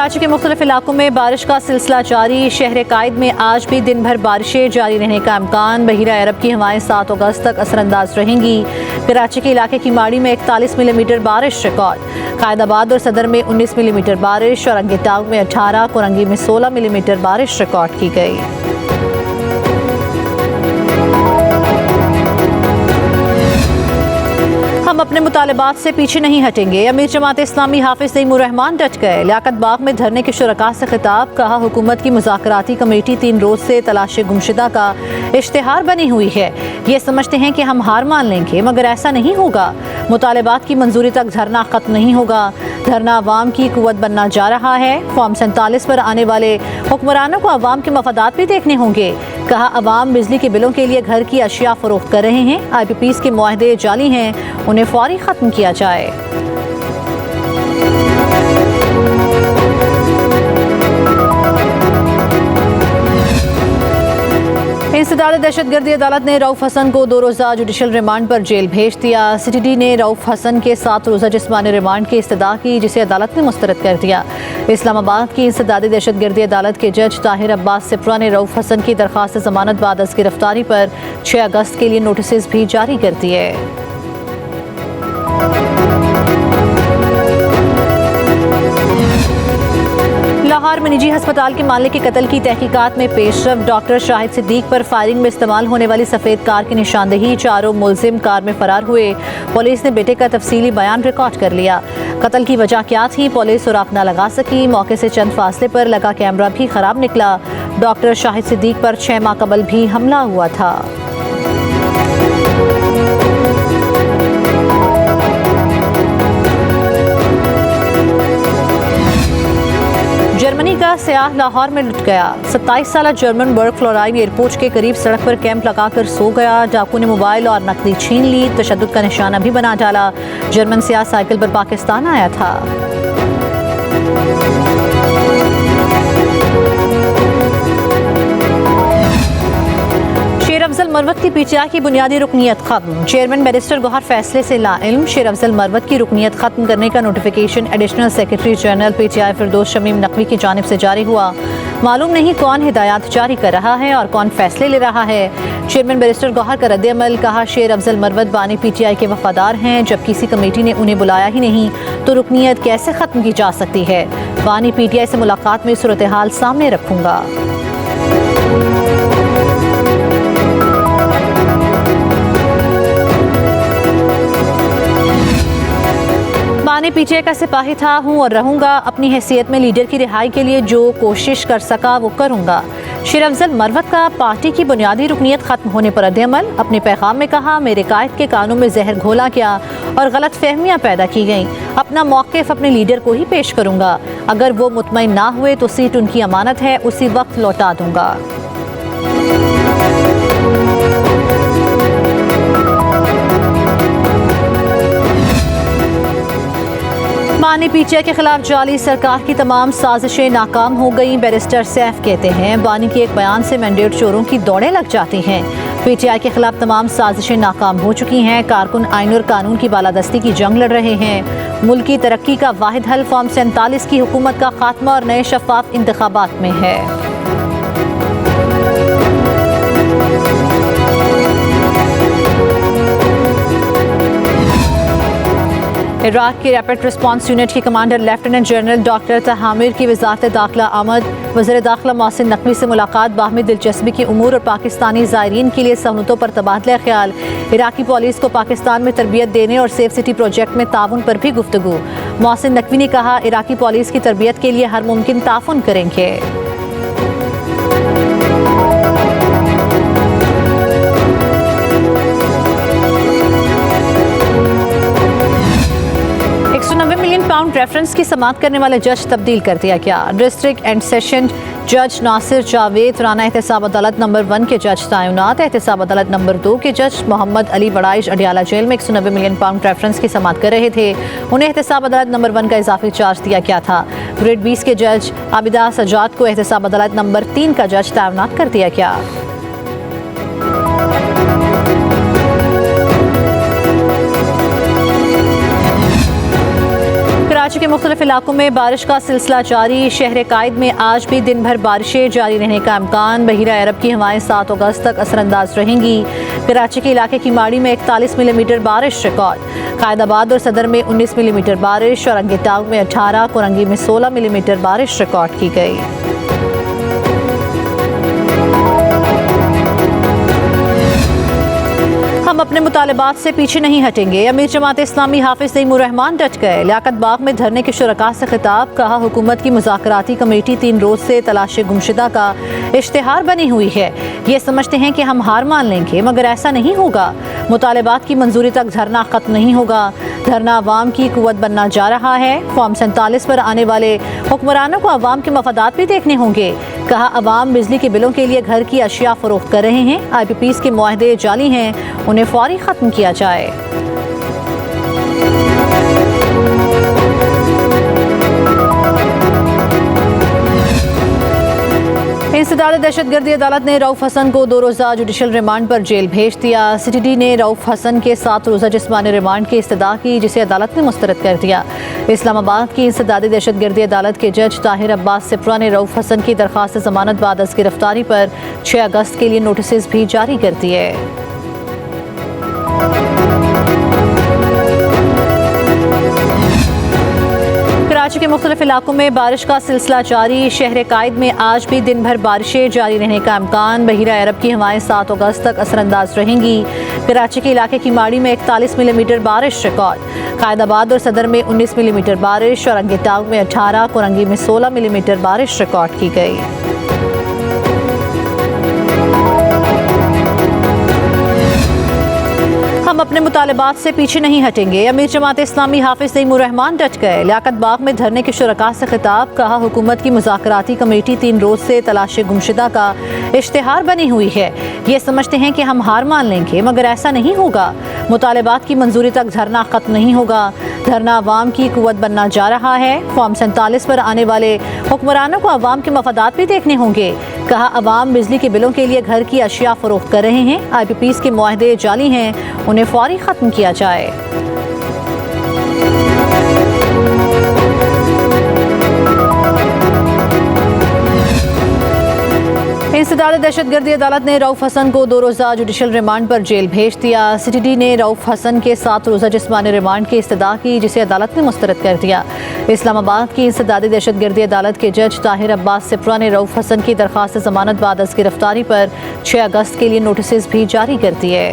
कराची के मुख्तलिफ इलाकों में बारिश का सिलसिला जारी। शहर कायद में आज भी दिन भर बारिशें जारी रहने का इम्कान। बहीरा अरब की हवाएं 7 अगस्त तक असरअंदाज रहेंगी। कराची के इलाके की माड़ी में 41 मिलीमीटर बारिश रिकॉर्ड। कायदाबाद और सदर में 19 मिलीमीटर बारिश और अंगेटांग में 18, कोरंगी में 16 मिलीमीटर बारिश रिकॉर्ड की गई। हम अपने मुतालबात से पीछे नहीं हटेंगे। अमीर जमात इस्लामी हाफिज नईमुर रहमान डट गए। लियाकत बाग में धरने के शुरका से खिताब। कहा, हुकूमत की मुज़ाकराती कमेटी 3 रोज से तलाश गुमशुदा का इश्तिहार बनी हुई है। ये समझते हैं कि हम हार मान लेंगे, मगर ऐसा नहीं होगा। मुतालबात की मंजूरी तक धरना खत्म नहीं होगा। धरना अवाम की कुव्वत बनना जा रहा है। फॉर्म 47 पर आने वाले हुक्मरानों को अवाम के मफादात भी देखने होंगे। कहा, अवाम बिजली के बिलों के लिए घर की अशिया फरोख्त कर रहे हैं। IPPs के मुआहदे जाली हैं, उन्हें फौरी खत्म किया जाए। इंसदाद दहशतगर्दी अदालत ने रऊफ हसन को 2 रोज़ा जुडिशल रिमांड पर जेल भेज दिया। CTD ने रऊफ हसन के 7 रोज़ा जिस्मानी रिमांड की इस्तदा की, जिसे अदालत ने मुस्तरद कर दिया। इस्लामाबाद की इंसदादी दहशतगर्दी अदालत के जज ताहिर अब्बास सिप्रा ने रऊफ हसन की दरख्वास्त जमानत बाद अज़ गिरफ्तारी पर 6 अगस्त के लिए नोटिस भी जारी कर दिए। लाहौर में निजी अस्पताल के मालिक के कत्ल की तहकीकात में पेशरफ। डॉक्टर शाहिद सिद्दीक पर फायरिंग में इस्तेमाल होने वाली सफ़ेद कार की निशानदेही। 4 मुलजिम कार में फरार हुए। पुलिस ने बेटे का तफसीली बयान रिकॉर्ड कर लिया। कत्ल की वजह क्या थी, पुलिस सुराग न लगा सकी। मौके से चंद फासले पर लगा कैमरा भी खराब निकला। डॉक्टर शाहिद सिद्दीक पर 6 माह कबल भी हमला हुआ था। जर्मनी का सयाह लाहौर में लुट गया। 27 साला जर्मन बर्ग फ्लोराइन एयरपोर्ट के करीब सड़क पर कैंप लगाकर सो गया। डाकू ने मोबाइल और नकदी छीन ली। तशद्दुद का निशाना भी बना डाला। जर्मन सयाह साइकिल पर पाकिस्तान आया था। शेर अफजल मरवत की PTI की बुनियादी रुकनियत खत्म। चेयरमैन बैरिस्टर गौहर फैसले से लाइल्म। शेर अफजल मरवत की रुकनियत खत्म करने का notification additional secretary general PTI फिरदौस शमीम नकवी की जानिब से जारी हुआ। मालूम नहीं कौन हिदायत जारी कर रहा है और कौन फैसले ले रहा है। चेयरमैन बैरिस्टर गौहर का रद्द-ए-अमल। कहा, शेर अफजल मरवत बानी PTI के वफादार हैं। जब किसी कमेटी ने उन्हें बुलाया ही नहीं तो रुकनियत कैसे खत्म की जा सकती है। बानी PTI से मुलाकात में सूरत हाल सामने रखूंगा। बानी PTI का सिपाही था, हूँ और रहूंगा। अपनी हैसियत में लीडर की रिहाई के लिए जो कोशिश कर सका वो करूंगा। शेर अफजल मरवत का पार्टी की बुनियादी रुकनियत खत्म होने पर रद्द-ए-अमल। अपने पैगाम में कहा, मेरे कायद के कानों में जहर घोला गया और गलत फहमियाँ पैदा की गईं। अपना मौक़िफ़ अपने लीडर को ही पेश करूंगा। अगर वो मुतमईन ना हुए तो सीट उनकी अमानत है, उसी वक्त लौटा दूंगा। बानी PTI के खिलाफ जाली सरकार की तमाम साजिशें नाकाम हो गई। बैरिस्टर सैफ कहते हैं, बानी के एक बयान से मैंडेट चोरों की दौड़ें लग जाती हैं। PTI के खिलाफ तमाम साजिशें नाकाम हो चुकी हैं। कारकुन आइन और कानून की बालादस्ती की जंग लड़ रहे हैं। मुल्क की तरक्की का वाहिद हल फॉर्म 47 की हुकूमत का खात्मा और नए शफाफ इंतखाबात में है। इराक की रैपिड रिस्पांस यूनिट की कमांडर लेफ्टिनेंट जनरल डॉक्टर तहामिर की वज़ारत दाखिला आमद। वज़ीर दाखिला मोहसिन नकवी से मुलाकात। बाहमी दिलचस्पी की उमूर और पाकिस्तानी ज़ायरीन के लिए सहूलतों पर तबादला ख्याल। इराकी पुलिस को पाकिस्तान में तरबियत देने और सेफ सिटी प्रोजेक्ट में ताउन पर भी गुफ्तगू। मोहसिन नकवी ने कहा, इराकी पुलिस की तरबियत के लिए हर मुमकिन ताउन करेंगे। £90 रेफरेंस की समाअत करने वाले जज तब्दील कर दिया गया। डिस्ट्रिक्ट एंड सेशन जज नासिर जावेद राना एहतसाब अदालत नंबर 1 के जज तैनात। एहतसाब अदालत नंबर 2 के जज मोहम्मद अली बड़ाइश अडियाला जेल में £190 मिलियन रेफरेंस की समाअत कर रहे थे। उन्हें एहतसाब अदालत नंबर 1 का इजाफी चार्ज दिया गया था। ग्रेड 20 के जज आबिदा सजाद को एहतसाब अदालत नंबर 3 का जज तैनात कर दिया गया। कराची के मुख्तलिफ इलाकों में बारिश का सिलसिला जारी। शहर कायद में आज भी दिन भर बारिशें जारी रहने का इम्कान। बहीरा अरब की हवाएं 7 अगस्त तक असरअंदाज रहेंगी। कराची के इलाके की माड़ी में 41 मिलीमीटर बारिश रिकॉर्ड। कायदाबाद और सदर में 19 मिलीमीटर बारिश और अंगेटांग में 18, कोरंगी में 16 मिलीमीटर बारिश रिकॉर्ड की गई। हम अपने मुतालबात से पीछे नहीं हटेंगे। अमीर जमात इस्लामी हाफिज तैमूर रहमान डट गए। लियाकत बाग में धरने के शुरका से खिताब। कहा हुकूमत की मुज़ाकराती कमेटी 3 रोज से तलाश गुमशुदा का इश्तिहार बनी हुई है। ये समझते हैं कि हम हार मान लेंगे, मगर ऐसा नहीं होगा। मुतालबात की मंजूरी तक धरना खत्म नहीं होगा। धरना अवाम की कुव्वत बनना जा रहा है। फॉर्म 47 पर आने वाले हुक्मरानों को अवाम के मफादात भी देखने होंगे। कहा अवाम बिजली के बिलों के लिए घर की अशिया फरोख्त कर रहे हैं। IPPs के मुआहदे जाली हैं, उन्हें फौरी खत्म किया जाए। इंसदाद दहशतगर्दी अदालत ने रऊफ हसन को 2 रोज़ा जुडिशल रिमांड पर जेल भेज दिया। CTD ने रऊफ हसन के 7 रोज़ा जिस्मानी रिमांड की इस्तदा की, जिसे अदालत ने मुस्तरद कर दिया। इस्लामाबाद की इंसदादी दहशतगर्दी अदालत के जज ताहिर अब्बास सिप्रा ने रऊफ हसन की दरख्वास्त जमानत बाद अज़ गिरफ्तारी पर 6 अगस्त के लिए नोटिस भी जारी कर दिए। कराची के मुख्तलिफ इलाकों में बारिश का सिलसिला जारी। शहर कायद में आज भी दिन भर बारिशें जारी रहने का इम्कान। बहीरा अरब की हवाएं 7 अगस्त तक असरअंदाज रहेंगी। कराची के इलाके की माड़ी में 41 मिलीमीटर बारिश रिकॉर्ड। कायदाबाद और सदर में 19 मिलीमीटर बारिश और अंगेटांग में 18, कोरंगी में 16 मिलीमीटर बारिश रिकॉर्ड की गई। हम अपने मुतालबात से पीछे नहीं हटेंगे। अमीर जमात इस्लामी हाफिज तैमूर रहमान डट गए। लियाकत बाग में धरने के शुरका से खिताब। कहा हुकूमत की मुज़ाकराती कमेटी 3 रोज से तलाश गुमशुदा का इश्तिहार बनी हुई है। ये समझते हैं कि हम हार मान लेंगे, मगर ऐसा नहीं होगा। मुतालबात की मंजूरी तक धरना खत्म नहीं होगा। धरना अवाम की कुव्वत बनना जा रहा है। फॉर्म 47 पर आने वाले हुक्मरानों को अवाम के मफादात भी देखने होंगे। कहा अवाम बिजली के बिलों के लिए घर की अशिया फरोख्त कर रहे हैं। IPPs के मुआहदे जाली हैं, उन्हें फौरी खत्म किया जाए। इंसदाद दहशतगर्दी अदालत ने रऊफ हसन को 2 रोज़ा जुडिशल रिमांड पर जेल भेज दिया। CTD ने रऊफ हसन के 7 रोज़ा जिस्मानी रिमांड की इस्तदा की, जिसे अदालत ने मुस्तरद कर दिया। इस्लामाबाद की इंसदादी दहशतगर्दी अदालत के जज ताहिर अब्बास सिप्रा ने रऊफ हसन की दरख्वास्त जमानत बाद अज़ गिरफ्तारी पर 6 अगस्त के लिए नोटिस भी जारी कर दिए।